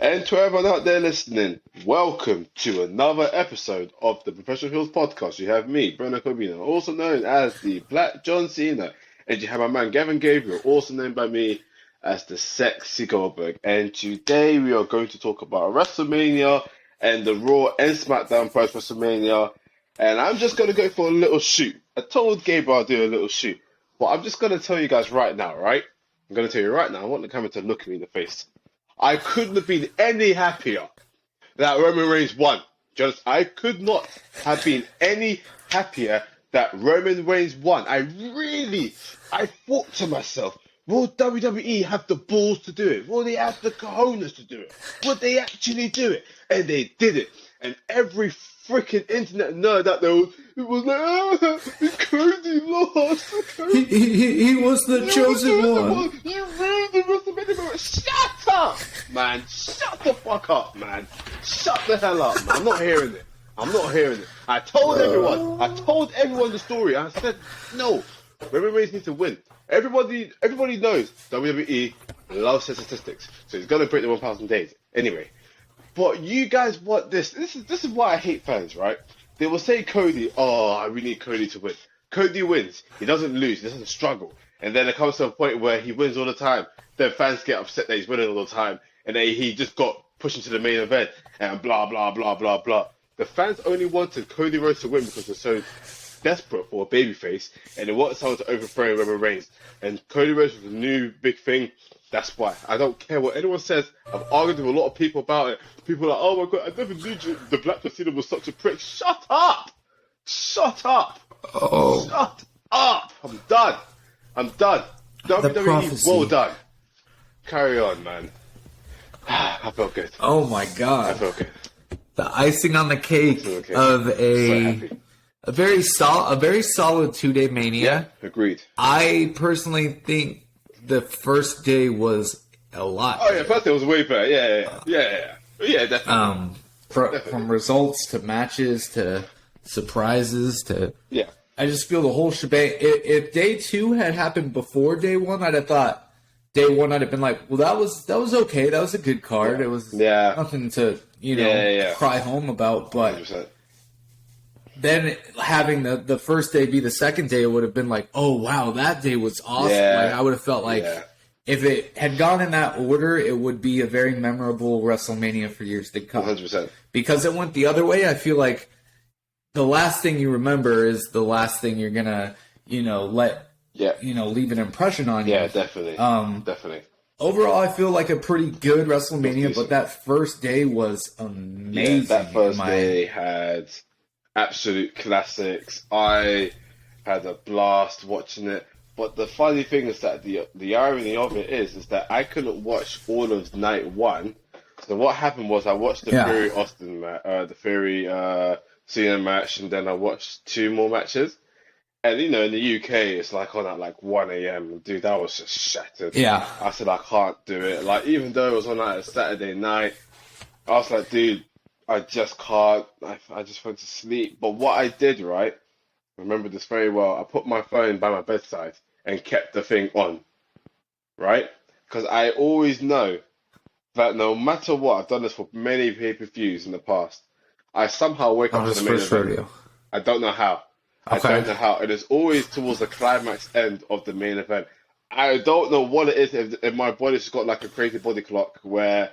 And to everyone out there listening, welcome to another episode of the Professional Heels Podcast. You have me, Bruno Corbino, also known as the Black John Cena, and you have my man Gavin Gabriel, also known by me as the Sexy Goldberg. And today we are going to talk about WrestleMania and the Raw and SmackDown post WrestleMania. And I'm just going to go for a little shoot. I told Gabriel I'll do a little shoot, but I'm just going to tell you guys right now, right? I'm going to tell you right now, I want the camera to look me in the face. I couldn't have been any happier that Roman Reigns won. Just, I could not have been any happier that Roman Reigns won. I thought to myself, will WWE have the balls to do it? Will they have the cojones to do it? Would they actually do it? And they did it. And every freaking internet nerd out there was like, Cody lost. He was the chosen one. You ruined the WrestleMania moment. Shut up, man. Shut the fuck up, man. Shut the hell up, man. I'm not hearing it. I told everyone the story. I said, no, Roman Reigns needs to win. Everybody knows WWE loves statistics, so he's gonna break the 1,000 days anyway. But you guys want this. This is why I hate fans, right? They will say Cody, we need Cody to win. Cody wins. He doesn't lose. He doesn't struggle. And then it comes to a point where he wins all the time. Then fans get upset that he's winning all the time. And then he just got pushed into the main event and blah, blah, blah, blah, blah. The fans only wanted Cody Rhodes to win because they're so desperate for a babyface. And they want someone to overthrow Roman Reigns. And Cody Rhodes was a new big thing. That's why. I don't care what anyone says. I've argued with a lot of people about it. People are like, oh my god, I never knew the Black Cena was such a prick. Shut up! Shut up! Oh. Shut up! I'm done. WWE, prophecy. well done. Carry on, man. I felt good. Oh my I God! felt good. The icing on the cake Okay. of So a happy. very solid 2-day Mania. Agreed. I personally think the first day was a lot. Oh yeah, first it was way better. Yeah, definitely. From results to matches to surprises to Yeah. I just feel the whole shebang. If day 2 had happened before day 1, I'd have thought day 1 I'd have been like, well, that was okay. That was a good card. It was nothing to cry home about. But 100%. then having the first day be the second day, it would have been like, oh wow, that day was awesome. Yeah. Like I would have felt like if it had gone in that order, it would be a very memorable WrestleMania for years to come. 100%. Because it went the other way, I feel like the last thing you remember is the last thing you're gonna, leave an impression on you. Yeah, definitely. Definitely. Overall, I feel like a pretty good WrestleMania, but that first day was amazing. Yeah, that first day had absolute classics. I had a blast watching it. But the funny thing is that the irony of it is that I couldn't watch all of night 1. So what happened was I watched the Fury Austin the Fury Cena match, and then I watched 2 more matches. And in the UK it's like on at 1 a.m. Dude, that was just shattered. Yeah. I said I can't do it. Like even though it was on a Saturday night, I was like, dude, I just can't. I just went to sleep. But what I did, right? I remember this very well. I put my phone by my bedside and kept the thing on, right? Because I always know that no matter what, I've done this for many pay-per-views in the past, I somehow wake up to the main event. I don't know how. Okay. I don't know how. It is always towards the climax end of the main event. I don't know what it is. If my body's just got like a crazy body clock where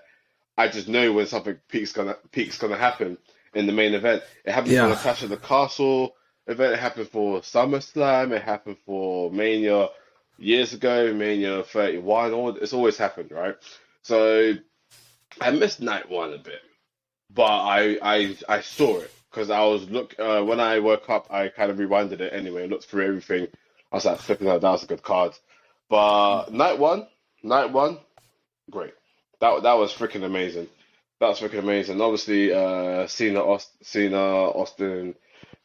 I just know when something peak's gonna happen in the main event. It happened for the Clash of the Castle event. It happened for SummerSlam. It happened for Mania years ago. Mania 31. It's always happened, right? So I missed night 1 a bit, but I saw it because I was when I woke up. I kind of rewinded it anyway. Looked through everything. I was like, flipping out. That was a good card. But night one, great. That was freaking amazing. That was freaking amazing. Obviously, Cena Austin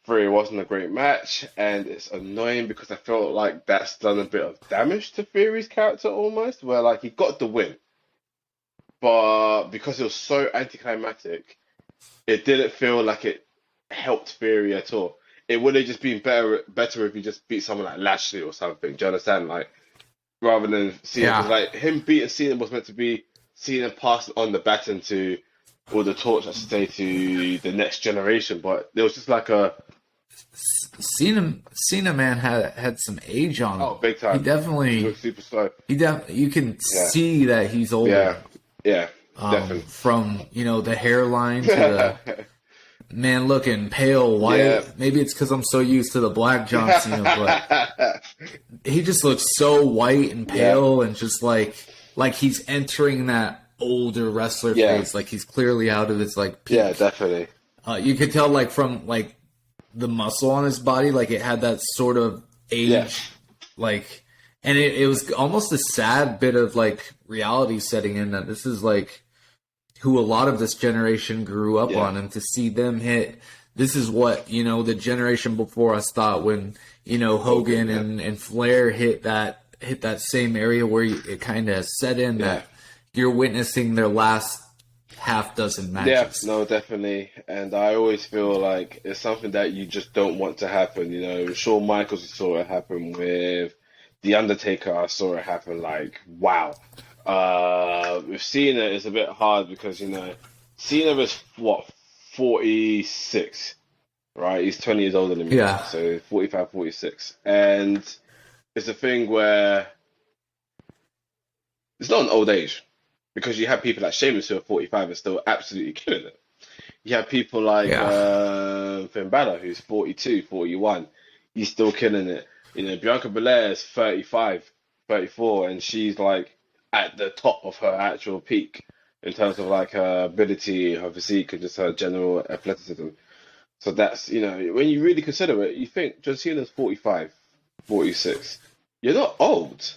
Fury wasn't a great match, and it's annoying because I felt like that's done a bit of damage to Fury's character almost, where like he got the win, but because it was so anticlimactic, it didn't feel like it helped Fury at all. It would have just been better if he just beat someone like Lashley or something. Do you understand? Like rather than Cena, 'cause, like him beating Cena was meant to be Cena passing on the baton to, or the torch, I should say, to the next generation. But there was just like a Cena man had some age on him. Oh, big time. He definitely looks super slow. You can see that he's older. Yeah, definitely. From the hairline to the man looking pale white. Yeah. Maybe it's because I'm so used to the black John Cena, but he just looks so white and pale and just like he's entering that older wrestler phase. Like he's clearly out of his like peak. Yeah, definitely. You could tell like from like the muscle on his body, like it had that sort of age, like, and it was almost a sad bit of like reality setting in that this is like who a lot of this generation grew up on, and to see them hit, this is what, the generation before us thought when, Hogan and Flair hit that same area where it kind of set in that you're witnessing their last half dozen matches. Yeah, no, definitely. And I always feel like it's something that you just don't want to happen. Shawn Michaels, you saw it happen with The Undertaker. I saw it happen like, wow. With Cena, it's a bit hard because, Cena is, 46, right? He's 20 years older than me. Yeah. So 45, 46. And it's a thing where it's not an old age. Because you have people like Sheamus who are 45 and still absolutely killing it. You have people like Finn Balor who's 42, 41. He's still killing it. Bianca Belair is 35, 34, and she's like at the top of her actual peak in terms of like her ability, her physique, and just her general athleticism. So that's, when you really consider it, you think John Cena's 45, 46. You're not old.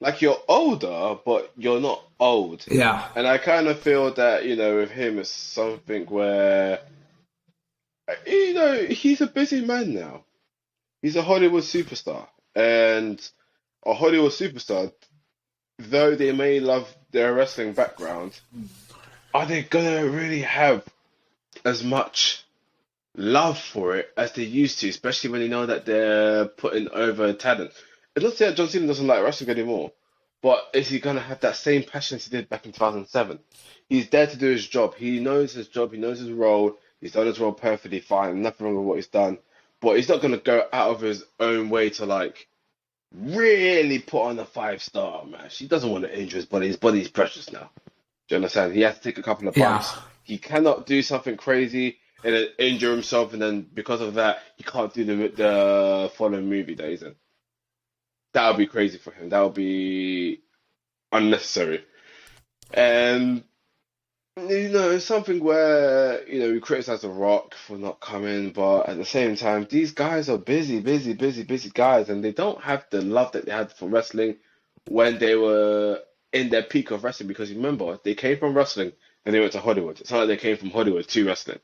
Like, you're older, but you're not old. Yeah. And I kind of feel that, with him, it's something where, he's a busy man now. He's a Hollywood superstar. And a Hollywood superstar, though they may love their wrestling background, are they going to really have as much love for it as they used to, especially when they know that they're putting over talent? It's not to say that John Cena doesn't like wrestling anymore, but is he going to have that same passion as he did back in 2007? He's there to do his job. He knows his job. He knows his role. He's done his role perfectly fine. Nothing wrong with what he's done. But he's not going to go out of his own way to, like, really put on a 5-star match. He doesn't want to injure his body. His body's precious now. Do you understand? He has to take a couple of bumps. He cannot do something crazy and then injure himself, and then because of that, he can't do the following movie that he's in. That would be crazy for him. That would be unnecessary. And, it's something where, we criticize The Rock for not coming, but at the same time, these guys are busy guys, and they don't have the love that they had for wrestling when they were in their peak of wrestling, because remember, they came from wrestling and they went to Hollywood. It's not like they came from Hollywood to wrestling.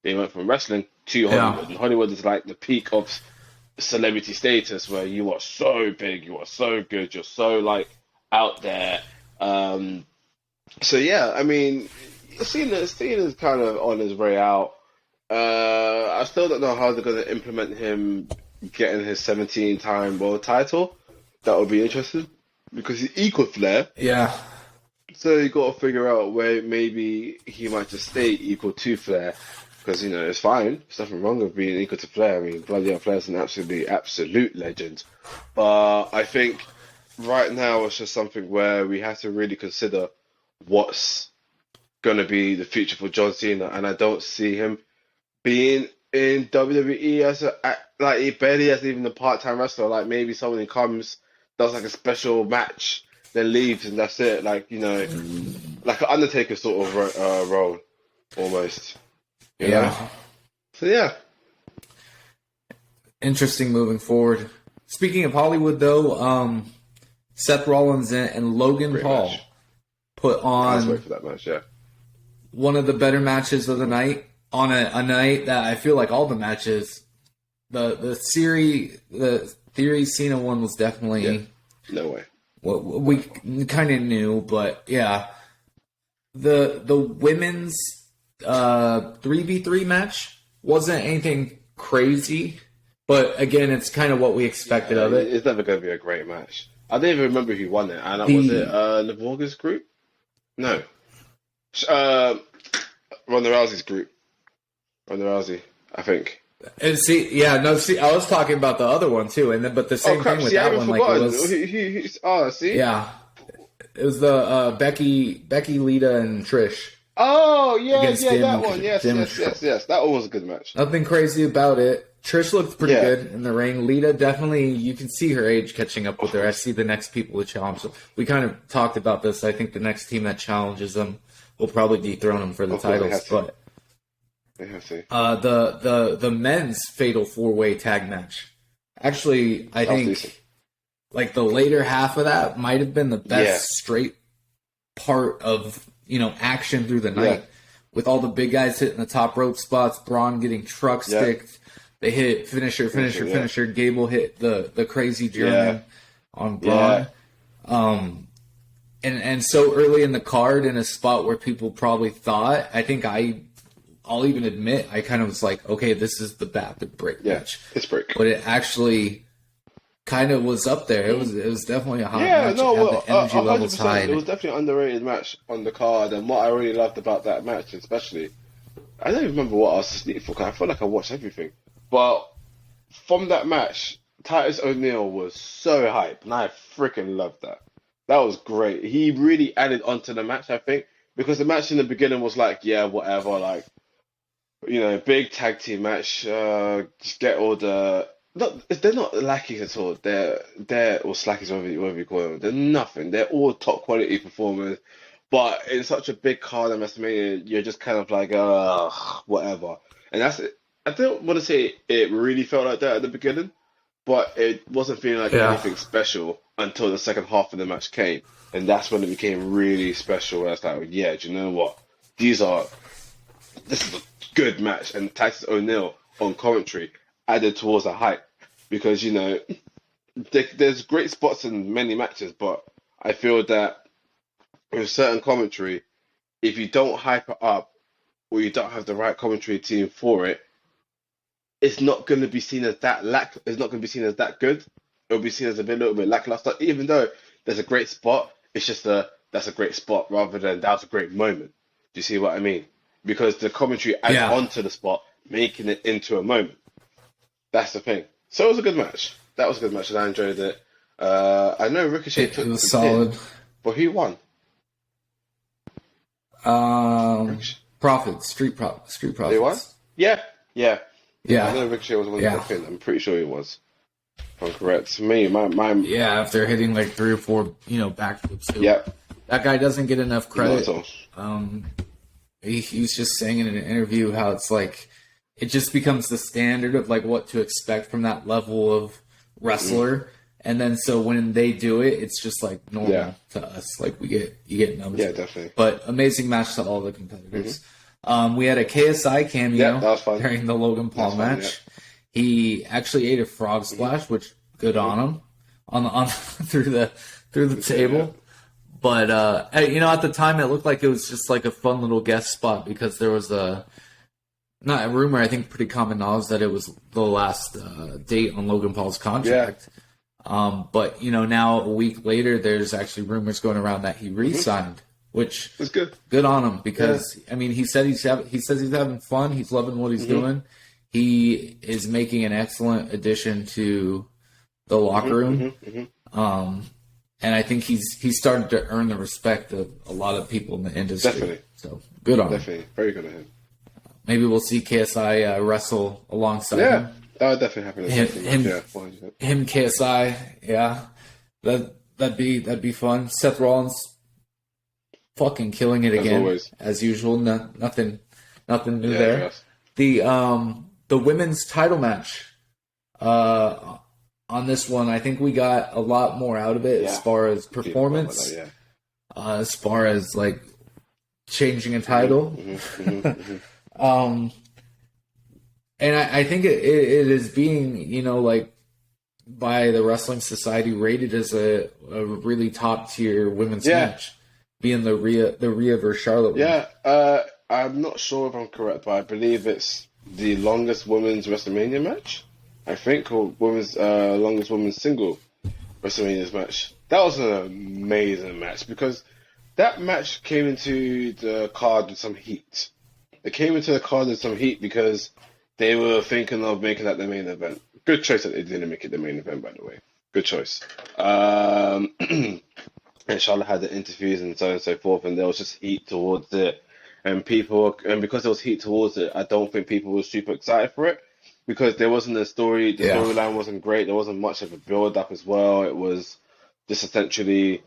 They went from wrestling to Hollywood. And Hollywood is like the peak of celebrity status where you are so big, you are so good, you're so like out there. So yeah, I mean, Cena's kind of on his way out. I still don't know how they're going to implement him getting his 17-time world title. That would be interesting because he's equal Flair. Yeah. So you got to figure out where maybe he might just stay equal to Flair. Because, it's fine. There's nothing wrong with being equal to Flair. I mean, bloody hell, Flair's an absolute legend. But I think right now it's just something where we have to really consider what's going to be the future for John Cena. And I don't see him being in WWE as he barely as even a part-time wrestler. Like, maybe someone who comes, does like a special match, then leaves, and that's it. Like, like an Undertaker sort of role, almost. Yeah. So yeah. Interesting moving forward. Speaking of Hollywood, though, Seth Rollins and Logan Paul put on. I was waiting for that match. Yeah. One of the better matches of the night on a night that I feel like all the matches, the Theory Cena one was definitely no way. What we kind of knew, but yeah, the women's 3v3 match wasn't anything crazy, but again, it's kind of what we expected of it. It's never going to be a great match. I don't even remember who won it. And was it Navorga's group? No. Uh, Ronda Rousey's group. Ronda Rousey, I think. And I was talking about the other one too, and then but the same thing with that one, like it was. See. Yeah, it was the Becky, Lita, and Trish. Oh yeah, that one. Yes. That one was a good match. Nothing crazy about it. Trish looked pretty good in the ring. Lita, definitely, you can see her age catching up with her. I see the next people to challenge. We kind of talked about this. I think the next team that challenges them will probably dethrone them for the titles. But they have to. The men's fatal 4-way tag match. Actually, I think like the later half of that might have been the best straight part of action through the night, with all the big guys hitting the top rope spots, Braun getting truck sticked. They hit finisher. Gable hit the crazy German on Braun. And so early in the card, in a spot where people probably thought, I think I'll even admit, I kind of was like, okay, this is the bad break match. It's break. But it actually kind of was up there. It was definitely a hot match. The energy levels high. It was definitely an underrated match on the card, and what I really loved about that match, especially, I don't even remember what I was asleep for, because I feel like I watched everything. But from that match, Titus O'Neil was so hype, and I freaking loved that. That was great. He really added onto the match, I think, because the match in the beginning was like, whatever, like, big tag team match. Just get all the. They're not lackeys at all. They're or slackies, whatever you call them. They're nothing. They're all top quality performers. But in such a big card in WrestleMania, you're just kind of like, whatever. And that's it. I don't want to say it really felt like that at the beginning, but it wasn't feeling like anything special until the second half of the match came. And that's when it became really special. Where it's like, do you know what? This is a good match. And Titus O'Neil on commentary added towards the hype, because there's great spots in many matches, but I feel that with certain commentary, if you don't hype it up or you don't have the right commentary team for it, it's not going to be seen as that it's not going to be seen as that good. It'll be seen as a little bit lackluster, even though there's a great spot. It's just that's a great spot rather than that was a great moment. Do you see what I mean? Because the commentary adds onto the spot, making it into a moment. That's the thing. So it was a good match. That was a good match, and I enjoyed it. I know Ricochet took it was solid, but who won? Street Profits. They won? Yeah. I know Ricochet was one of the pin. I'm pretty sure he was. If I'm correct. To me, my after hitting like 3 or 4, backflips. Yeah. That guy doesn't get enough credit. He's just saying in an interview how it's like it just becomes the standard of like what to expect from that level of wrestler. And then so when they do it, it's just like normal to us. Like you get numbers. Yeah, definitely. But amazing match to all the competitors. We had a KSI cameo during the Logan Paul match. Yeah. He actually ate a frog splash, which good on him on through the table. But at the time it looked like it was just like a fun little guest spot, because there was not a rumor, I think pretty common knowledge, that it was the last date on Logan Paul's contract. But now a week later, there's actually rumors going around that he re-signed, which is good. Good on him, because he said he says he's having fun. He's loving what he's doing. He is making an excellent addition to the locker room. And I think he's started to earn the respect of a lot of people in the industry. Definitely. So good on him. Definitely. Very good on him. Maybe we'll see KSI wrestle alongside him. Yeah, that would definitely happen. Him, KSI, that'd be fun. Seth Rollins, fucking killing it again, as usual. Nothing new there. Yes. The women's title match. On this one, I think we got a lot more out of it as far as performance, as far as like changing a title. And I think it is being, like by the Wrestling Society rated as a really top tier women's match, being the Rhea versus Charlotte. Yeah, I'm not sure if I'm correct, but I believe it's the longest women's WrestleMania match. I think, or longest women's single WrestleMania match. That was an amazing match, because that match came into the card with some heat. It came into the card with some heat because they were thinking of making that the main event. Good choice that they didn't make it the main event, by the way. Good choice. And Charlotte had the interviews and so on and so forth, and there was just heat towards it. And because there was heat towards it, I don't think people were super excited for it because there wasn't a story. The storyline wasn't great. There wasn't much of a build up as well. It was just essentially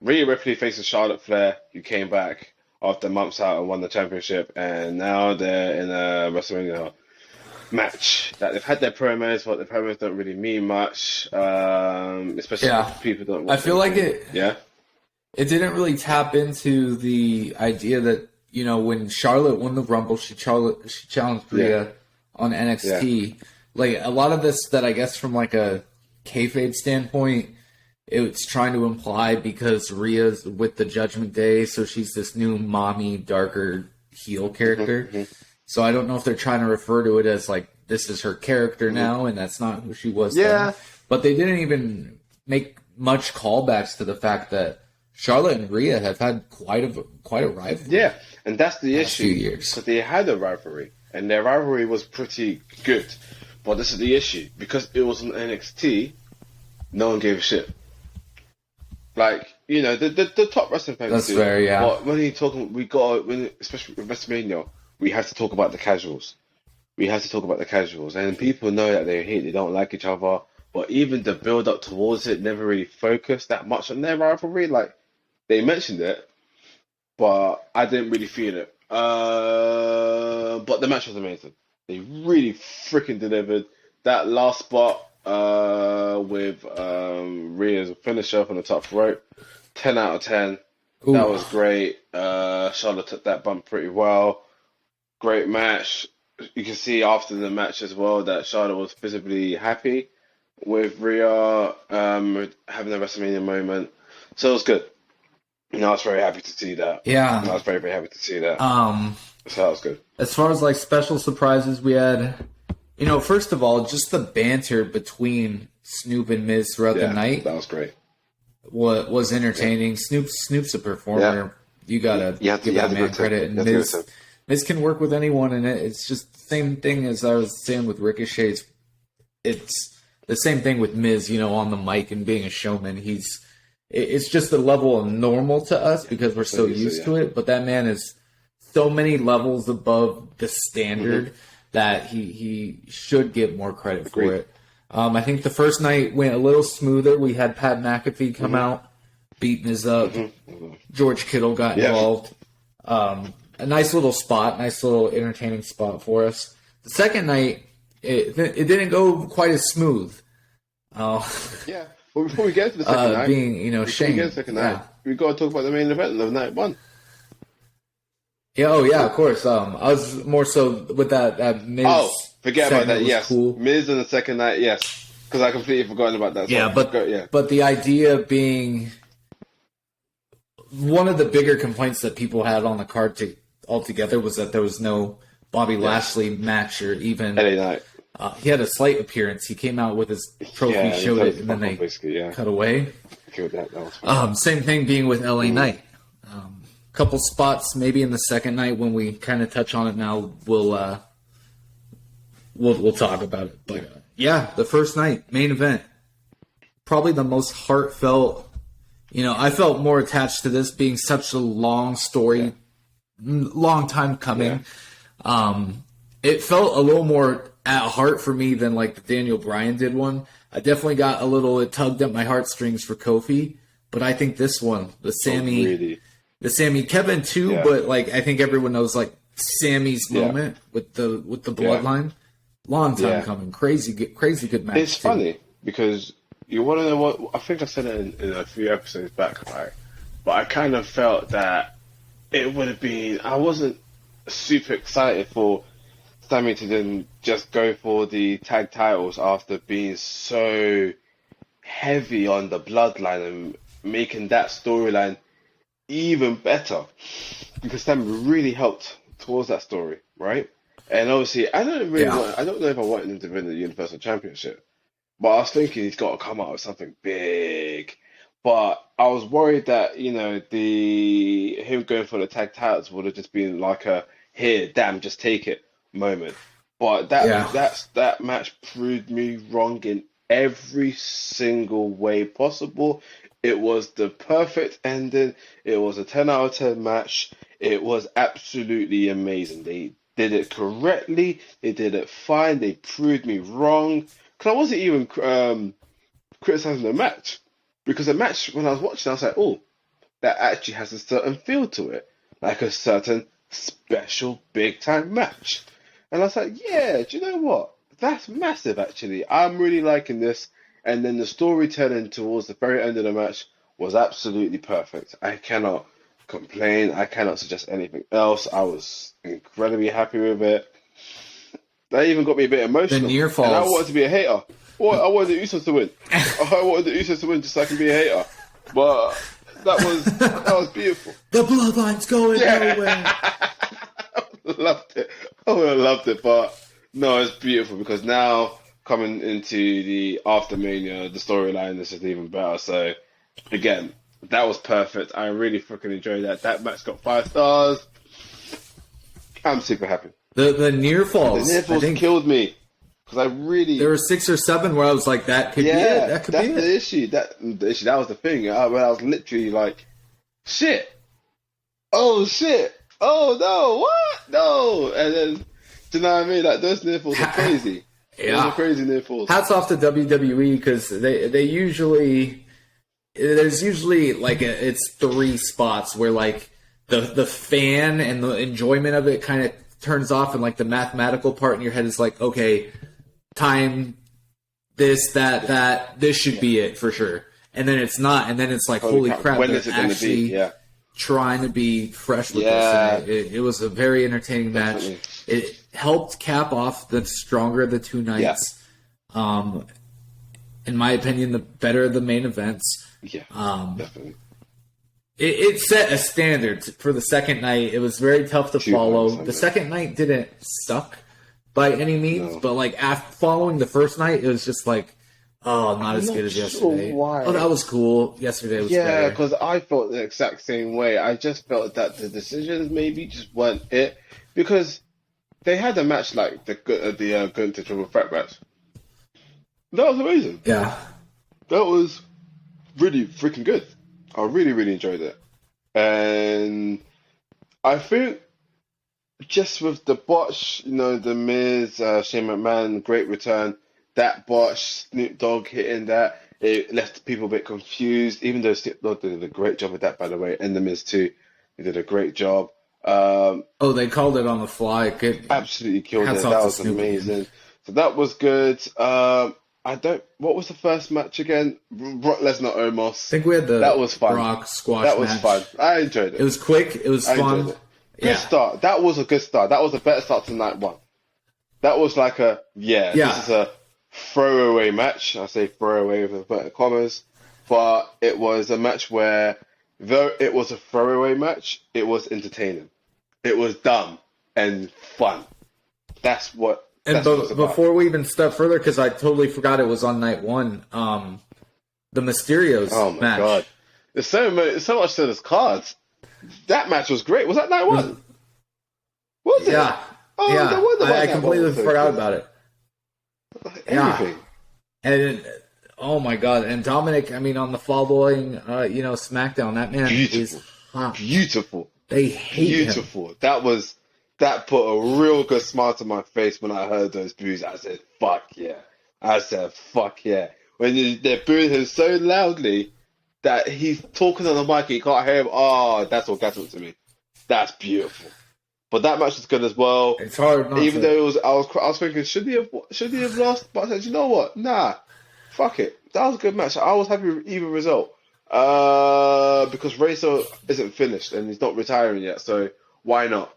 Rhea Ripley faces Charlotte Flair, who came back after months out and won the championship, and now they're in a WrestleMania match that they've had their promos, but the promos don't really mean much, especially if people don't. I feel like it didn't really tap into the idea that when Charlotte won the Rumble, she challenged Rhea on NXT. Yeah. Like a lot of this that I guess from like a kayfabe standpoint, it's trying to imply because Rhea's with the Judgment Day, so she's this new mommy, darker heel character. Mm-hmm. So I don't know if they're trying to refer to it as like this is her character now, and that's not who she was. Yeah, then. But they didn't even make much callbacks to the fact that Charlotte and Rhea have had quite a rivalry. Yeah, and that's the issue. Few years. Because they had a rivalry, and their rivalry was pretty good. But this is the issue because it was on NXT. No one gave a shit. Like the top wrestling fans. That's fair, yeah. But when you're talking, especially with WrestleMania, we have to talk about the casuals. And people know that they hate, they don't like each other. But even the build up towards it never really focused that much on their rivalry. Like they mentioned it, but I didn't really feel it. But the match was amazing. They really freaking delivered. That last spot with Rhea's finisher from the top rope, 10 out of 10. Ooh. That was great. Charlotte took that bump pretty well. Great match. You can see after the match as well that Charlotte was visibly happy with Rhea having a WrestleMania moment. So it was good. I was very happy to see that. Yeah. I was very, very happy to see that. So that was good. As far as like special surprises, we had, first of all, just the banter between Snoop and Miz throughout the night. That was great. Was entertaining. Yeah. Snoop's a performer. Yeah. You gotta give that man credit. And Miz can work with anyone, and it's just the same thing as I was saying with Ricochet. It's the same thing with Miz, on the mic and being a showman. It's just a level of normal to us because we're so used to it. But that man is so many levels above the standard that he should get more credit for it. I think the first night went a little smoother. We had Pat McAfee come out, beat Miz up. George Kittle got involved. A nice little entertaining spot for us. The second night, it didn't go quite as smooth. Yeah. Well, before we get to the second night, Shane. We've got to talk about the main event of night one. Yeah, of course. I was more so with that Miz. Oh, forget about that. Yes, cool. Miz on the second night. Yes, because I completely forgotten about that. Yeah, but the idea being one of the bigger complaints that people had on the card altogether was that there was no Bobby Lashley match or even LA Knight. He had a slight appearance. He came out with his trophy, showed it, and then they cut away. That was same thing being with LA Knight. Couple spots maybe in the second night when we kind of touch on it now. We'll talk about it. But the first night main event, probably the most heartfelt. I felt more attached to this being such a long story, long time coming. Yeah. It felt a little more at heart for me than like the Daniel Bryan did one. I definitely got it tugged at my heartstrings for Kofi, but I think this one, the Sammy Kevin too, but like I think everyone knows like Sammy's moment with the bloodline. Long time coming, crazy good match. It's funny because you want to know what I think I said it in a few episodes back, right? But I kind of felt that it would have been. I wasn't super excited for Sammy to then just go for the tag titles after being so heavy on the bloodline and making that storyline even better, because Sammy really helped towards that story, right? And obviously, I don't know if I wanted him to win the Universal Championship, but I was thinking he's got to come out with something big. But I was worried that, the him going for the tag titles would have just been like a here, damn, just take it moment. But Yeah. that match proved me wrong in every single way possible. It was the perfect ending. It was a 10 out of 10 match. It was absolutely amazing. They did it correctly. They did it fine. They proved me wrong. Because I wasn't even criticizing the match. Because the match, when I was watching, I was like, oh, that actually has a certain feel to it. Like a certain special big time match. And I was like, yeah, do you know what? That's massive, actually. I'm really liking this. And then the storytelling towards the very end of the match was absolutely perfect. I cannot complain. I cannot suggest anything else. I was incredibly happy with it. That even got me a bit emotional. The near falls. And I wanted to be a hater. I wanted the Usos to win. I wanted the Usos to win just so I can be a hater. But that was beautiful. The bloodline's going nowhere. Loved it. I would have loved it, but no, it's beautiful because now coming into the after Mania, the storyline is just even better. So again, that was perfect. I really freaking enjoyed that. That match got 5 stars. I'm super happy. The near falls. The near falls killed me because I really there were 6 or 7 where I was like, that could be it. That could be it. That's the issue. That was the thing. Where I was literally like, shit. Oh shit. Oh no, what? No. And then, do you know what I mean? Like, those near falls are crazy. Yeah. Those are crazy near falls. Hats off to WWE because they usually, there's usually like it's 3 spots where like the fan and the enjoyment of it kind of turns off, and like the mathematical part in your head is like, okay, time, this, that, this should be it for sure. And then it's not, and then it's like, holy crap, when is it going to be? Yeah. Trying to be fresh with this. And it was a very entertaining match. It helped cap off the stronger of the 2 nights. Yeah. In my opinion, the better the main events. Yeah, definitely. It set a standard for the second night. It was very tough to follow. The second night didn't suck by any means, but like after following the first night, it was just like, oh, not as good as yesterday. Oh, that was cool. Yesterday was better. Yeah, because I felt the exact same way. I just felt that the decisions maybe just weren't it. Because they had a match like the Gunther Triple Threat match. That was amazing. Yeah. That was really freaking good. I really, really enjoyed it. And I think just with the botch, the Miz, Shane McMahon, great return, that botch, Snoop Dogg hitting that, it left people a bit confused, even though Snoop Dogg did a great job with that, by the way, and the Miz too. He did a great job. They called it on the fly. Good. Absolutely killed it. That was amazing. So that was good. What was the first match again? Brock Lesnar Omos. I think we had that was fun. Brock squash That was match. fun. I enjoyed it. It was quick. It was fun. Good start. That was a good start. That was a better start to night 1. That was like this is a throwaway match. I say throwaway with inverted commas. But it was a match where, though it was a throwaway match, it was entertaining. It was dumb and fun. That's what. And before we even step further, because I totally forgot it was on night 1, the Mysterios match. Oh my god. There's so much to this cards. That match was great. Was that night 1? Was it? Yeah. Oh, yeah. No wonder I completely forgot about it. Everything. And oh my god. And Dominic, on the following, SmackDown, that man is hot. Beautiful. They hate him. That put a real good smile to my face when I heard those boos. I said, fuck yeah. When they're booing him so loudly that he's talking on the mic and you can't hear him. Oh, that's orgasmic to me. That's beautiful. But that match was good as well. It's hard not Even to. though I was thinking, should he have lost? But I said, you know what? Nah. Fuck it. That was a good match. I was happy with either result. Because Razor isn't finished and he's not retiring yet, so why not?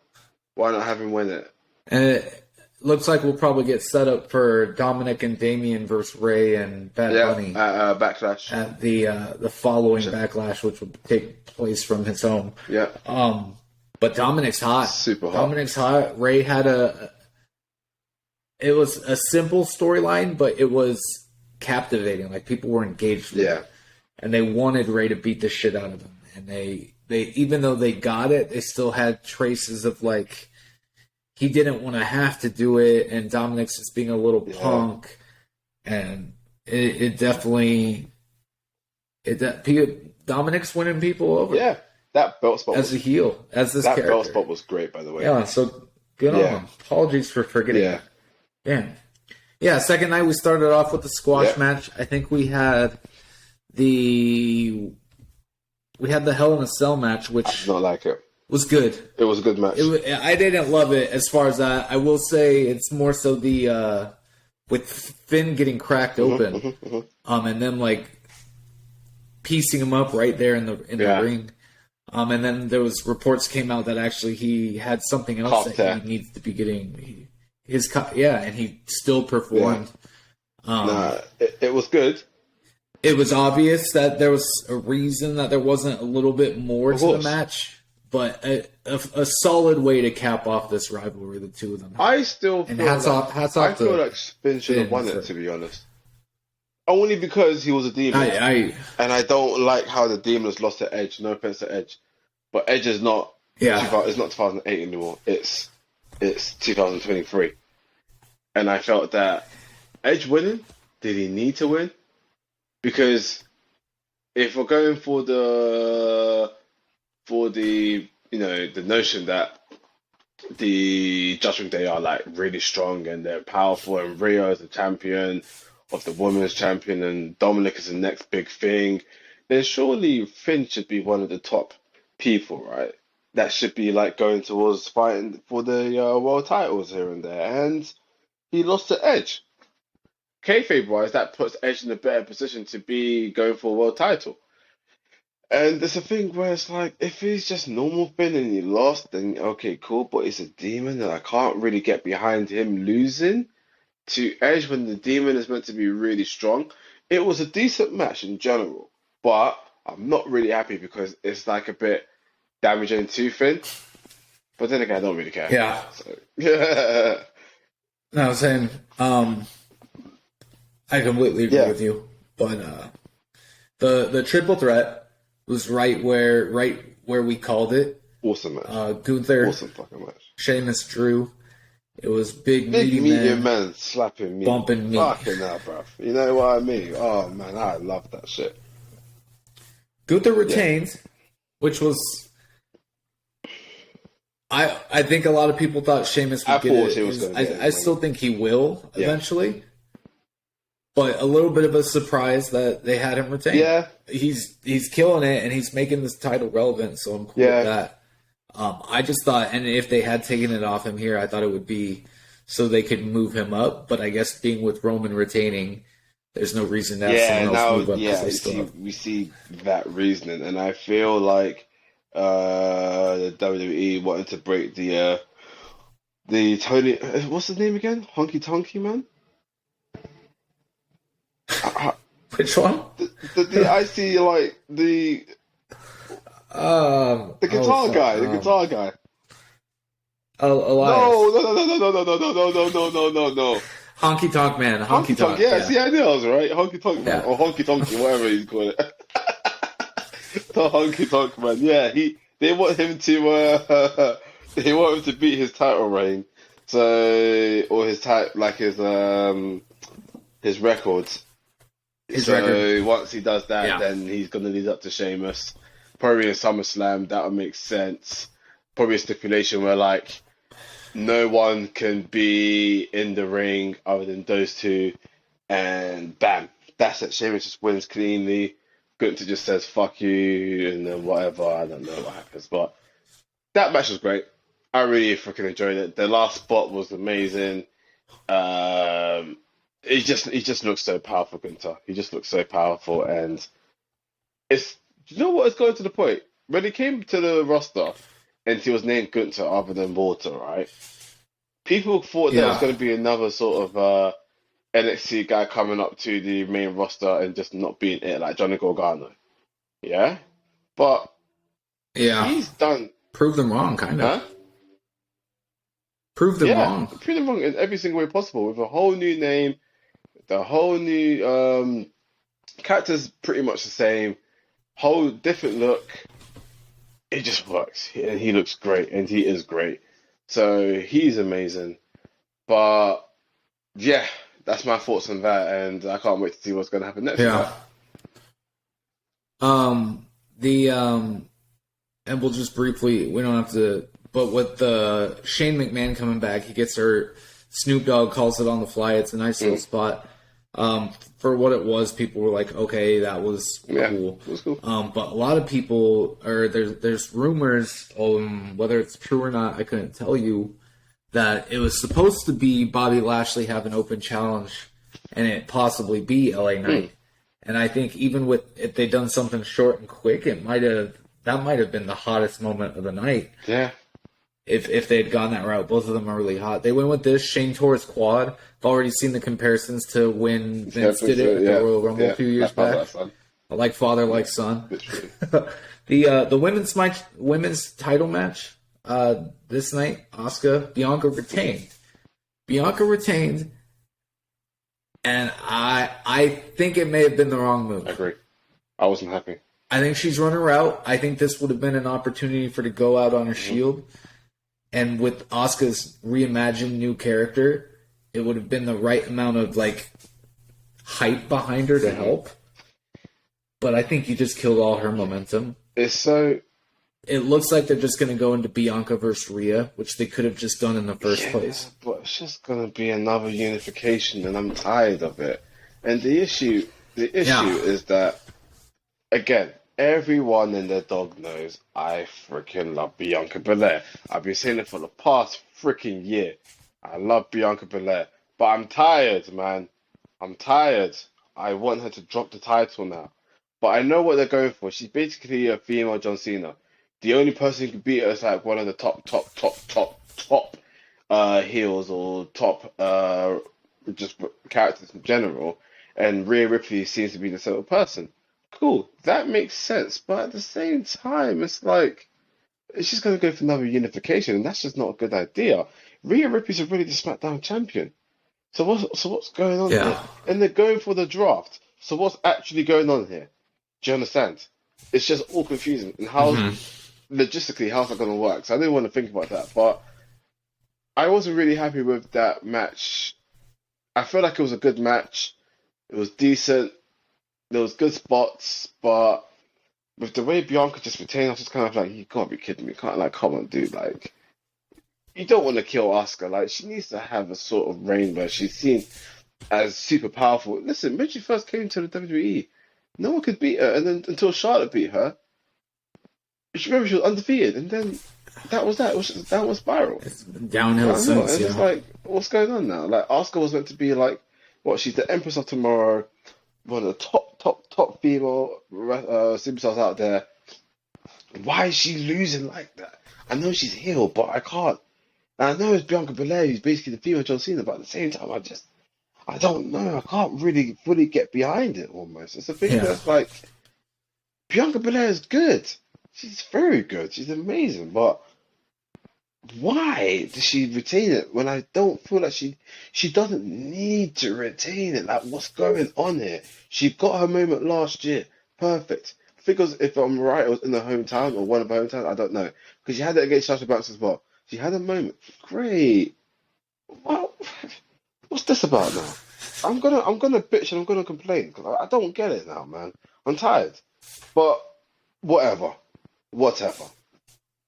Why not have him win it? And it looks like we'll probably get set up for Dominic and Damian versus Ray and Bad Bunny at Backlash. At the following Backlash, which will take place from his home. Yeah. But Dominic's hot. Super hot. Dominic's hot. Ray had it was a simple storyline, but it was captivating. Like, people were engaged with it. and they wanted Ray to beat the shit out of him. And they even though they got it, they still had traces of like he didn't want to have to do it, and Dominic's just being a little punk, and it definitely Dominic's winning people over. Yeah, that belt spot as a heel, as this character. That belt spot was great, by the way. Yeah, so good on him. Apologies for forgetting. Yeah. Damn. Yeah, second night we started off with the squash match. I think we had the Hell in a Cell match, which I did not like it. Was good. It was a good match. I didn't love it as far as that. I will say it's more so the with Finn getting cracked open, and then like piecing him up right there in the ring. And then there was reports came out that actually he had something else that he needs to be getting and he still performed. It was good. It was obvious that there was a reason that there wasn't a little bit more to the match, but a solid way to cap off this rivalry, the two of them. I still feel hats off. I feel like Finn should have won it, to be honest. Only because he was a demon. And I don't like how the demons lost to Edge. No offense to Edge. But Edge is not it's not 2008 anymore. It's 2023. And I felt that Edge winning, did he need to win? Because if we're going for the the notion that the Judgment Day are like really strong and they're powerful, and Rhea is the champion of the women's champion and Dominic is the next big thing, then surely Finn should be one of the top people, right? That should be like going towards fighting for the world titles here and there, and he lost to Edge. Kayfabe wise, that puts Edge in a better position to be going for a world title. And there's a thing where it's like, if he's just normal Finn and he lost, then okay, cool, but he's a demon and I can't really get behind him losing to Edge when the demon is meant to be really strong. It was a decent match in general, but I'm not really happy because it's like a bit damaging to Finn. But then again, I don't really care. Yeah. So. No, I was saying, I completely agree with you. But the triple threat was right where we called it. Awesome match. Gunther, awesome fucking match. Sheamus, Drew. It was big medium man slapping me, bumping me. Fucking hell, bruv. You know what I mean? Oh man, I love that shit. Gunther retained, which was. I think a lot of people thought Sheamus would get it. I still think he will eventually. But a little bit of a surprise that they had him retain. Yeah. He's killing it, and he's making this title relevant, so I'm cool with that. I just thought, and if they had taken it off him here, I thought it would be so they could move him up. But I guess being with Roman retaining, there's no reason to have someone else move up. Yeah, we see that reasoning, and I feel like the WWE wanted to break the Tony, what's his name again? Honky Tonky Man? Which one? I see like the guitar guy. The guitar guy. Oh, Elias. No. Honky Tonk Man. Honky Tonk. Yeah, see, I knew I was right. Honky Tonk Man or Honky Tonky, whatever he's called it. The Honky Tonk Man. Yeah, they want him to beat his title reign. So or his his records. So once he does that, then he's going to lead up to Sheamus. Probably in SummerSlam, that would make sense. Probably a stipulation where like no one can be in the ring other than those two, and bam, that's it. Sheamus just wins cleanly. Gunther just says "fuck you" and then whatever. I don't know what happens, but that match was great. I really freaking enjoyed it. The last spot was amazing. He just looks so powerful, Gunther. He just looks so powerful, and it's what? It's going to the point when he came to the roster and he was named Gunther other than Walter, right? People thought there was going to be another sort of NXT guy coming up to the main roster and just not being it, like Johnny Gargano. Yeah, but he's done. Prove them wrong, kind of. Huh? Prove them wrong. Prove them wrong in every single way possible with a whole new name. The whole new Character's pretty much the same. Whole different look. It just works. And he looks great. And he is great. So he's amazing. But yeah, that's my thoughts on that. And I can't wait to see what's going to happen next. Yeah. And we'll just briefly, we don't have to, but with the Shane McMahon coming back, he gets hurt. Snoop Dogg calls it on the fly. It's a nice little spot. For what it was, people were like, okay, that was cool. Yeah, it was cool. But a lot of people, or there's rumors, whether it's true or not, I couldn't tell you, that it was supposed to be Bobby Lashley have an open challenge and it possibly be LA Knight. And I think even if they'd done something short and quick, that might have been the hottest moment of the night. Yeah. If they had gone that route. Both of them are really hot. They went with this. Shane tore his quad. I've already seen the comparisons to when Vince did it at the Royal Rumble a few years back. Like father, like son. The women's title match this night, Bianca retained. And I think it may have been the wrong move. I agree. I wasn't happy. I think she's run her out. I think this would have been an opportunity for her to go out on her shield. And with Asuka's reimagined new character, it would have been the right amount of hype behind her to help. But I think you just killed all her momentum. It looks like they're just going to go into Bianca versus Rhea, which they could have just done in the first place. But it's just going to be another unification, and I'm tired of it. And the issue is that, again, everyone and their dog knows I freaking love Bianca Belair. I've been saying it for the past freaking year. I love Bianca Belair. But I'm tired, man. I'm tired. I want her to drop the title now. But I know what they're going for. She's basically a female John Cena. The only person who can beat her is one of the top heels or top just characters in general. And Rhea Ripley seems to be the sort of person. Cool, that makes sense. But at the same time, it's just going to go for another unification, and that's just not a good idea. Rhea Ripley's already the SmackDown champion. So what's going on here? And they're going for the draft. So what's actually going on here? Do you understand? It's just all confusing. And how logistically, how's that going to work? So I didn't want to think about that, but I wasn't really happy with that match. I feel like it was a good match. It was decent. There was good spots, but with the way Bianca just retained, I was just kind of like, you gotta be kidding me. Come on, dude. You don't want to kill Asuka. She needs to have a sort of reign where she's seen as super powerful. Listen, when she first came to the WWE, no one could beat her, and then until Charlotte beat her, remember she was undefeated, and then that was that. It was just downward spiral. It's downhill since. And it's what's going on now? Asuka was meant to be she's the Empress of Tomorrow, one of the top female superstars out there. Why is she losing like that? I know she's heel, but I can't. And I know it's Bianca Belair who's basically the female John Cena, but at the same time, I don't know. I can't really fully get behind it almost. It's a thing that's Bianca Belair is good. She's very good. She's amazing, but why does she retain it when I don't feel like she doesn't need to retain it? What's going on here? She got her moment last year. Perfect. Figures, if I'm right, it was in her hometown or one of her hometowns. I don't know. Because she had it against Sasha Banks as well. She had a moment. Great. Well, what's this about now? I'm gonna bitch and I'm gonna complain because I don't get it now, man. I'm tired. But whatever.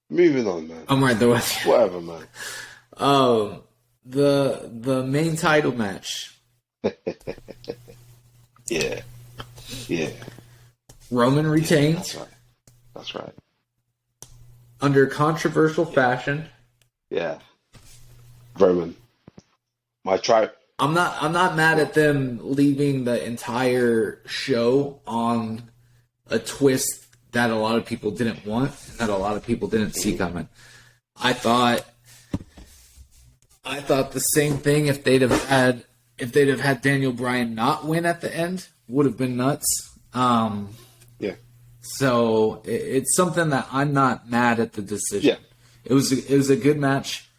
Moving on, man. I'm right there with you. Whatever, man. The main title match. Yeah. Roman retained. That's right. Under controversial fashion. Yeah. Roman. My tribe. I'm not mad at them leaving the entire show on a twist that a lot of people didn't want, and that a lot of people didn't see coming. I thought the same thing if they'd have had Daniel Bryan not win at the end would have been nuts. Yeah. So it's something that I'm not mad at the decision. Yeah. It was a good match.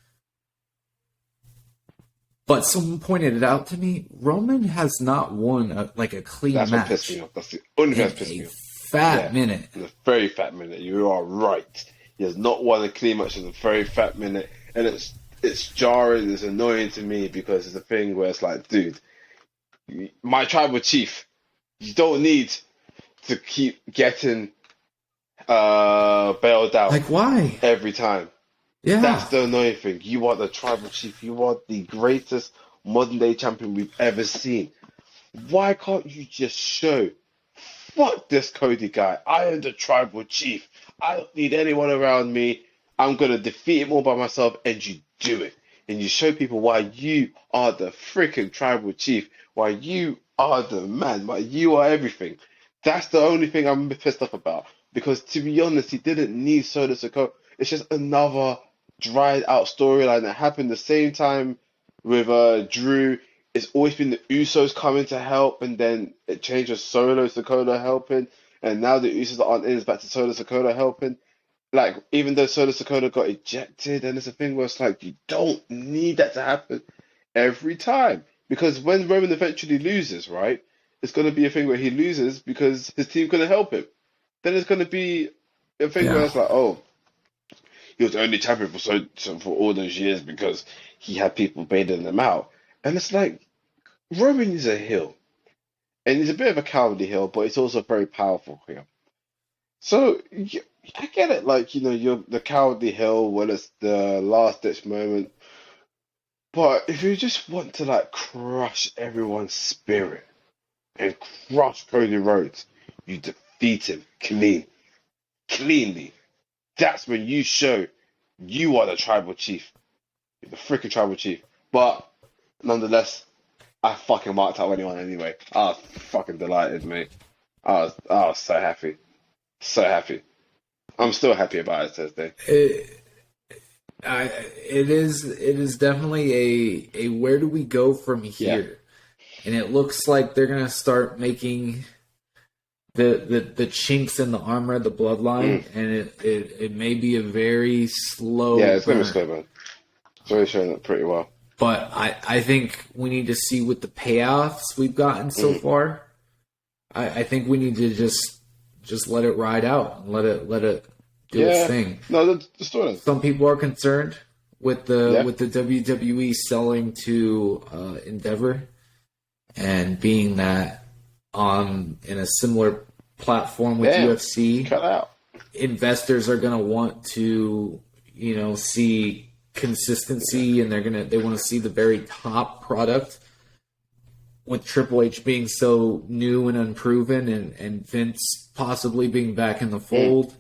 But someone pointed it out to me. Roman has not won a clean That's what match pissed me off. That's the only thing in that's pissed me a off. fat minute. In a very fat minute. You are right. He has not won a clean match in a very fat minute, and it's jarring. It's annoying to me because it's a thing where it's like, dude, my tribal chief, you don't need to keep getting bailed out. Like, why? Every time. Yeah. That's the annoying thing. You are the tribal chief. You are the greatest modern day champion we've ever seen. Why can't you just show, fuck this Cody guy. I am the tribal chief. I don't need anyone around me. I'm going to defeat him all by myself, and you do it. And you show people why you are the freaking tribal chief, why you are the man, why you are everything. That's the only thing I'm pissed off about. Because to be honest, he didn't need Solo Sikoa. It's just another dried out storyline that happened the same time with Drew. It's always been the Usos coming to help, and then it changed with Solo Sikoa helping, and now the Usos aren't in, it's back to Solo Sikoa helping. Like, even though Solo Sikoa got ejected, and it's a thing where it's like, you don't need that to happen every time. Because when Roman eventually loses, right, it's going to be a thing where he loses because his team's going to help him. Then it's going to be a thing where it's like, oh, he was only champion for all those years because he had people bailing them out. And it's like, Roman is a heel. And he's a bit of a cowardly heel, but he's also a very powerful heel. So, I get it. Like, you're the cowardly heel when it's the last ditch moment. But if you just want to, like, crush everyone's spirit and crush Cody Rhodes, you defeat him cleanly. That's when you show you are the tribal chief. You're the freaking tribal chief. But nonetheless, I fucking marked out anyone anyway. I was fucking delighted, mate. I was so happy. So happy. I'm still happy about it Thursday. It is definitely a where do we go from here? And it looks like they're gonna start making the chinks in the armor of the bloodline, and it may be a very slow. Yeah, it's gonna be slow, man. It's really showing up pretty well. But I think we need to see what the payoffs we've gotten so far. I think we need to just let it ride out and let it do its thing. No, the story. Some people are concerned with the WWE selling to Endeavor and being that in a similar platform with UFC. Cut out. Investors are going to want to see consistency, and they want to see the very top product. With Triple H being so new and unproven, and Vince possibly being back in the fold,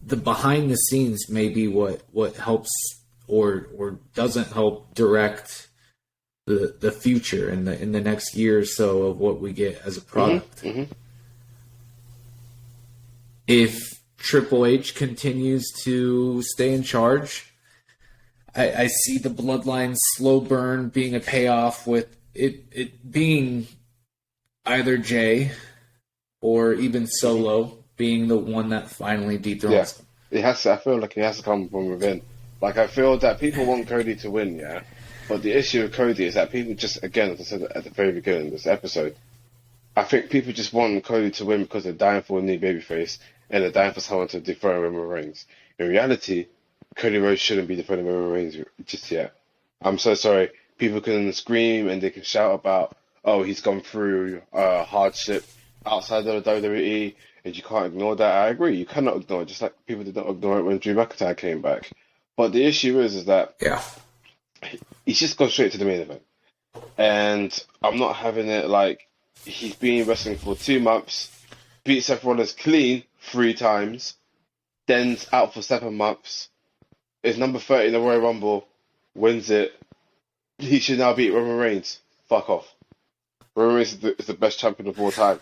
the behind the scenes may be what helps or doesn't help direct the future in the next year or so of what we get as a product. If Triple H continues to stay in charge, I see the bloodline slow burn being a payoff with it being either Jay or even Solo being the one that finally dethrones him. It has to, I feel like it has to come from within. Like, I feel that people want Cody to win, but the issue with Cody is that people just, again, as I said at the very beginning of this episode, I think people just want Cody to win because they're dying for a new babyface and they're dying for someone to dethrone Roman Reigns. In reality, Cody Rhodes shouldn't be defending Roman Reigns just yet. I'm so sorry. People can scream and they can shout about, oh, he's gone through hardship outside of the WWE, and you can't ignore that. I agree. You cannot ignore it, just like people did not ignore it when Drew McIntyre came back. But the issue is that he's just gone straight to the main event. And I'm not having it like he's been wrestling for 2 months, beat Seth Rollins clean 3 times, then out for 7 months, is number 30 in the Royal Rumble, wins it. He should now beat Roman Reigns. Fuck off. Roman Reigns is the best champion of all time.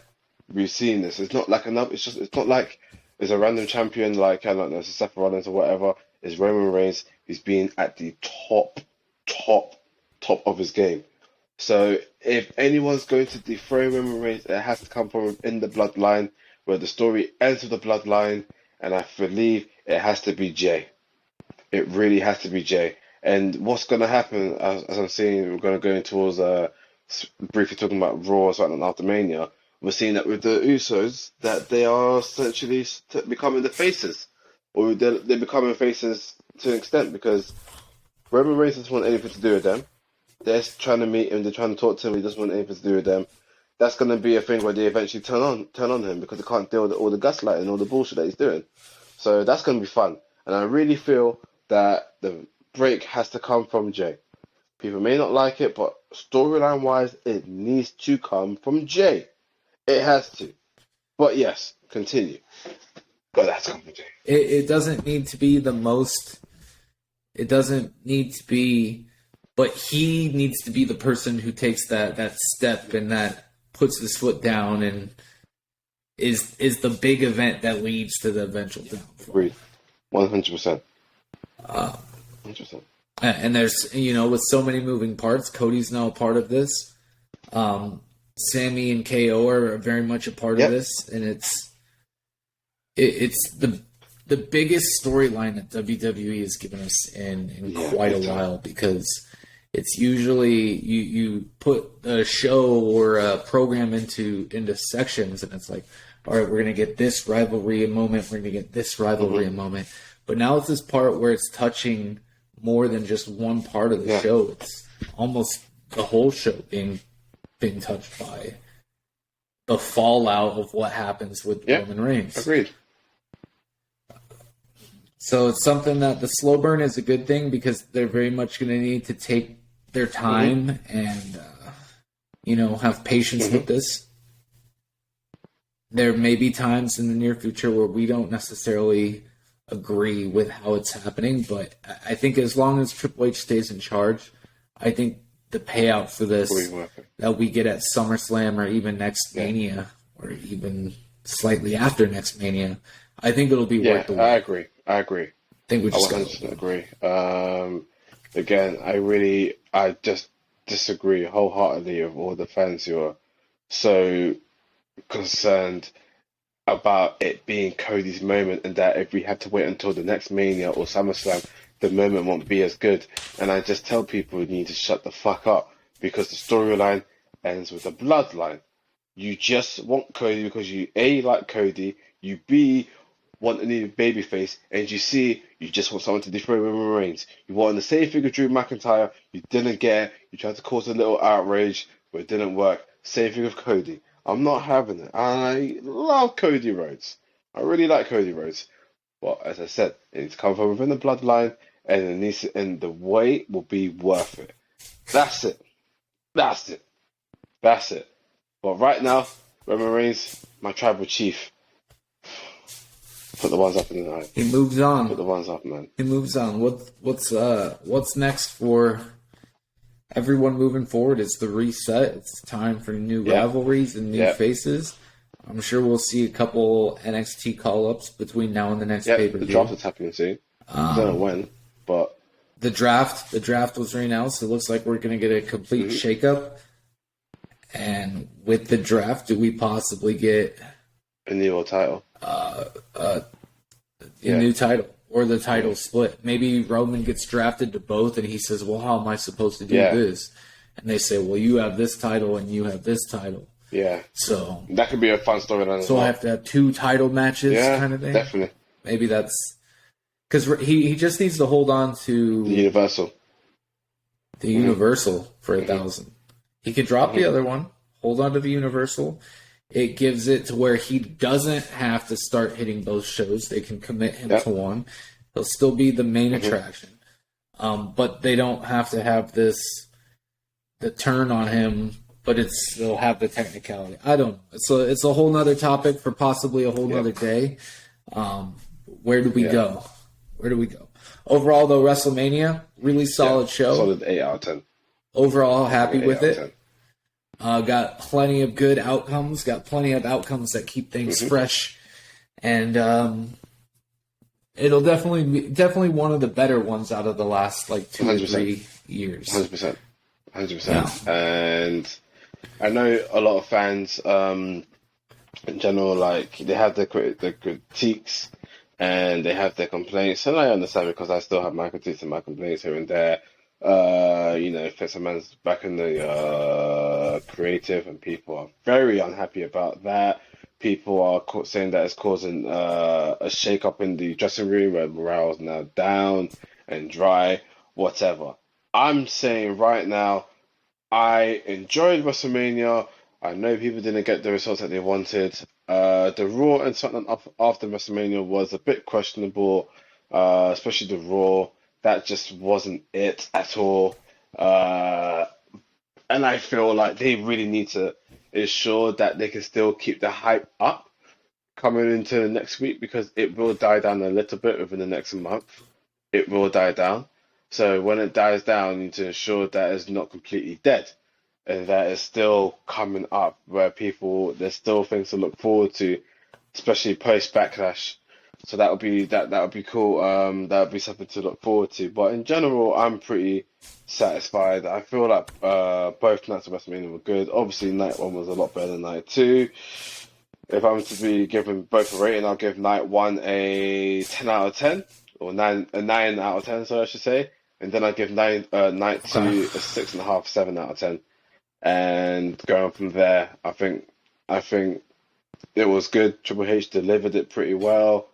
We've seen this. It's not like another. It's not like there's a random champion like I don't know, Seth Rollins or whatever. It's Roman Reigns who's been at the top of his game. So if anyone's going to dethrone Roman Reigns, it has to come from within the bloodline, where the story ends with the bloodline, and I believe it has to be Jay. It really has to be Jay. And what's going to happen, as I'm seeing, we're going to go in towards briefly talking about Raw right now after Mania. We're seeing that with the Usos, that they are essentially becoming the faces, or they're becoming faces to an extent because Roman Reigns doesn't want anything to do with them. They're trying to meet him, they're trying to talk to him, he doesn't want anything to do with them. That's going to be a thing where they eventually turn on him because they can't deal with all the gaslighting and all the bullshit that he's doing. So that's going to be fun. And I really feel that the break has to come from Jay. People may not like it, but storyline wise, it needs to come from Jay. It has to. But yes, continue. But that's come from Jay. It doesn't need to be the most. It doesn't need to be, but he needs to be the person who takes that step and that puts his foot down and is the big event that leads to the eventual downfall. Agreed. 100%. 100%. And there's, with so many moving parts, Cody's now a part of this. Sammy and KO are very much a part of this, and it's the biggest storyline that WWE has given us in quite a while, because it's usually you put a show or a program into sections, and it's like, all right, we're going to get this rivalry moment, we're going to get this rivalry moment. But now it's this part where it's touching more than just one part of the show. It's almost the whole show being touched by the fallout of what happens with Roman Reigns. Agreed. So it's something that the slow burn is a good thing, because they're very much going to need to take their time and, have patience with this. There may be times in the near future where we don't necessarily agree with how it's happening, but I think as long as Triple H stays in charge, I think the payout for this that we get at SummerSlam or even next Mania, or even slightly after next Mania, I think it'll be worth the wait. I agree. I think we just 100% agree. Again, I just disagree wholeheartedly with all the fans who are so concerned about it being Cody's moment, and that if we have to wait until the next Mania or SummerSlam, the moment won't be as good. And I just tell people you need to shut the fuck up, because the storyline ends with a bloodline. You just want Cody because you A, like Cody, you B, want a new babyface, and you see, you just want someone to destroy Roman Reigns. You wanted the same thing with Drew McIntyre, you didn't get it, you tried to cause a little outrage, but it didn't work. Same thing with Cody. I'm not having it. I love Cody Rhodes. I really like Cody Rhodes. But as I said, it needs to come from within the bloodline, and it needs to, and the wait will be worth it. That's it. That's it. That's it. But right now, Roman Reigns, my tribal chief. Put the ones up in the night. He moves on. Put the ones up, man. He moves on. What's next for everyone moving forward? It's the reset. It's time for new rivalries and new faces. I'm sure we'll see a couple NXT call-ups between now and the next pay-per-view. The draft is happening soon. I don't know when, but the draft was announced. It looks like we're going to get a complete shakeup. And with the draft, do we possibly get a new title? A new title, or the title split. Maybe Roman gets drafted to both, and he says, well, how am I supposed to do this? And they say, well, you have this title and you have this title. Yeah. So that could be a fun storyline. So I have to have two title matches, kind of thing. Definitely. Maybe that's because he just needs to hold on to the Universal. The Universal for 1,000. He can drop the other one, hold on to the Universal. It gives it to where he doesn't have to start hitting both shows. They can commit him to one. He'll still be the main attraction. But they don't have to have the turn on him, but they'll have the technicality. I don't know. It's a whole nother topic for possibly a whole nother day. Where do we go? Where do we go? Overall, though, WrestleMania, really solid show. Solid 8 out of 10. Overall, happy with it. Got plenty of good outcomes. Got plenty of outcomes that keep things fresh, and it'll definitely one of the better ones out of the last 2 or 3 years. 100%. And I know a lot of fans, in general, they have the critiques, and they have their complaints, and I understand because I still have my critiques and my complaints here and there. Fisherman's back in the creative, and people are very unhappy about that. People are saying that it's causing a shake-up in the dressing room where morale is now down and dry, whatever. I'm saying right now, I enjoyed WrestleMania. I know people didn't get the results that they wanted. The Raw and something after WrestleMania was a bit questionable, especially the Raw. That just wasn't it at all. And I feel like they really need to ensure that they can still keep the hype up coming into the next week, because it will die down a little bit within the next month. It will die down. So when it dies down, you need to ensure that it's not completely dead and that it's still coming up where there's still things to look forward to, especially post Backlash. So that would be cool. That would be something to look forward to. But in general, I'm pretty satisfied. I feel like both nights of WrestleMania were good. Obviously, night one was a lot better than night two. If I'm to be giving both a rating, I'll give night one a 10 out of 10, or a 9 out of 10, so I should say. And then I'll give night two a 6.5, 7 out of 10. And going from there, I think it was good. Triple H delivered it pretty well.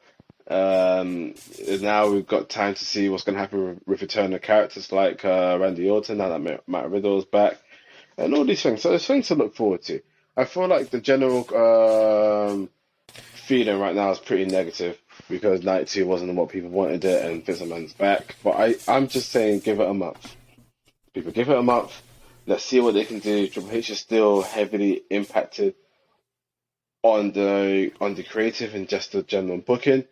Now we've got time to see what's going to happen with return of characters like Randy Orton, now that Matt Riddle's back, and all these things. So there's things to look forward to. I feel like the general feeling right now is pretty negative because night two wasn't what people wanted it, and Vince McMahon's back. But I'm just saying, give it a month. People, give it a month. Let's see what they can do. Triple H is still heavily impacted on the creative and just the general booking.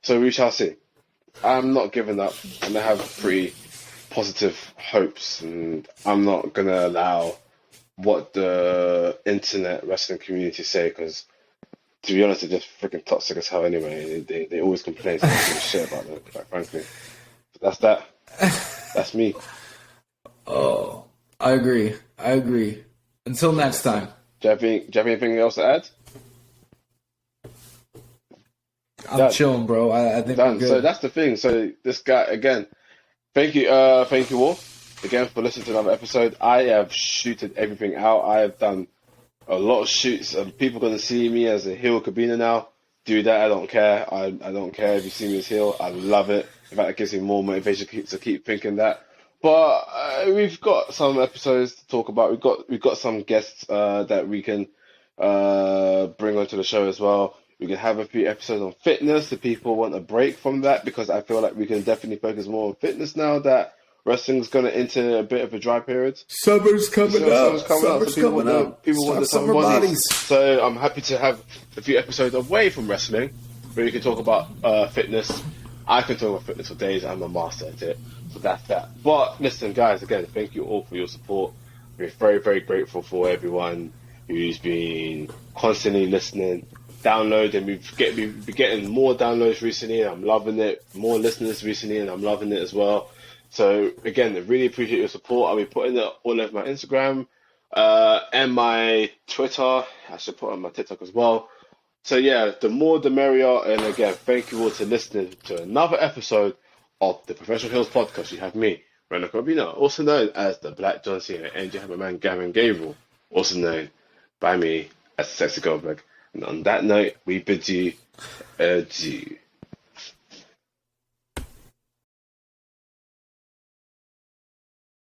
So we shall see. I'm not giving up, and I have pretty positive hopes, and I'm not gonna allow what the internet wrestling community say, because to be honest, they're just freaking toxic as hell anyway. They always complain so much shit about them, quite frankly. That's that. That's me. Oh, I agree. Until next time. Do you have anything else to add? I'm chilling, bro. I think done. we're good. So that's the thing. So this guy again. Thank you all again for listening to another episode. I have shooted everything out. I have done a lot of shoots. People are gonna see me as a heel Cabina now. Do that. I don't care. I don't care if you see me as heel. I love it. In fact, it gives me more motivation to keep thinking that. But we've got some episodes to talk about. We've got some guests that we can bring onto the show as well. We can have a few episodes on fitness if people want a break from that, because I feel like we can definitely focus more on fitness now that wrestling's going to enter a bit of a dry period. Summer's coming up. People want the summer bodies. So I'm happy to have a few episodes away from wrestling where we can talk about fitness. I can talk about fitness for days. I'm a master at it. So that's that. But listen, guys, again, thank you all for your support. We're very, very grateful for everyone who's been constantly listening, downloading. We've been getting more downloads recently, and I'm loving it. More listeners recently, and I'm loving it as well. So again, I really appreciate your support. I'll be putting it all over my Instagram and my Twitter. I should put it on my TikTok as well. So yeah, the more the merrier. And again, thank you all for listening to another episode of the Professional Heels Podcast. You have me, Rena Corbino, also known as the Black John Cena, and you have my man Gavin Gabriel, also known by me as Sexy Goldberg. And on that note, we bid you adieu.